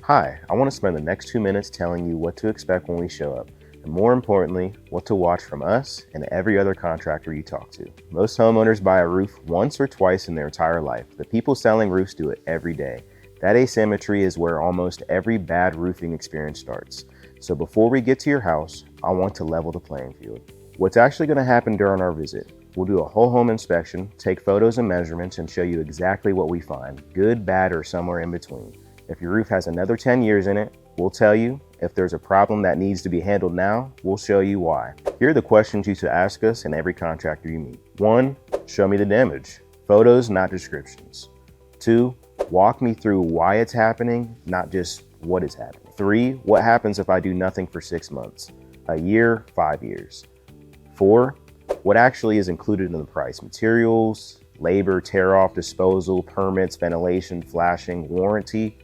Hi, I want to spend the next 2 minutes telling you what to expect when we show up, and more importantly, what to watch from us and every other contractor you talk to. Most homeowners buy a roof once or twice in their entire life. The people selling roofs do it every day. That asymmetry is where almost every bad roofing experience starts. So before we get to your house, I want to level the playing field. What's actually going to happen during our visit? We'll do a whole home inspection, take photos and measurements, and show you exactly what we find, good, bad, or somewhere in between. If your roof has another 10 years in it, we'll tell you. If there's a problem that needs to be handled now, we'll show you why. Here are the questions you should ask us and every contractor you meet. 1. Show me the damage. Photos, not descriptions. 2. Walk me through why it's happening, not just what is happening. 3. What happens if I do nothing for 6 months, a year, 5 years? 4. What actually is included in the price? Materials, labor, tear-off, disposal, permits, ventilation, flashing, warranty.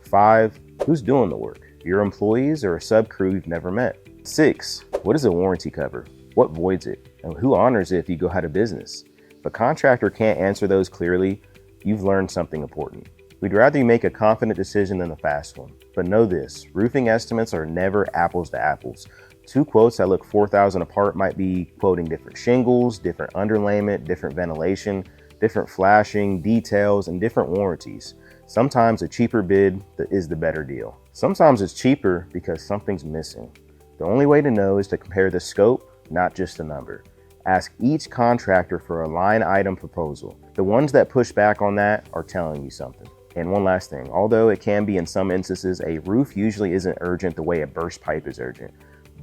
5. Who's doing the work? Your employees or a sub-crew you've never met? 6. What does a warranty cover? What voids it? And who honors it if you go out of business? If a contractor can't answer those clearly, you've learned something important. We'd rather you make a confident decision than a fast one. But know this, roofing estimates are never apples to apples. 2 quotes that look $4,000 apart might be quoting different shingles, different underlayment, different ventilation, different flashing, details, and different warranties. Sometimes a cheaper bid is the better deal. Sometimes it's cheaper because something's missing. The only way to know is to compare the scope, not just the number. Ask each contractor for a line item proposal. The ones that push back on that are telling you something. And one last thing, although it can be in some instances, a roof usually isn't urgent the way a burst pipe is urgent.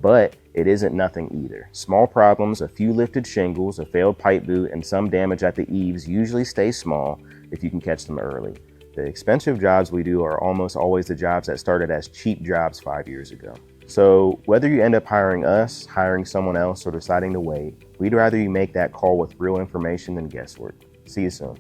But it isn't nothing either. Small problems, a few lifted shingles, a failed pipe boot, and some damage at the eaves usually stay small if you can catch them early. The expensive jobs we do are almost always the jobs that started as cheap jobs 5 years ago. So whether you end up hiring us, hiring someone else, or deciding to wait, we'd rather you make that call with real information than guesswork. See you soon.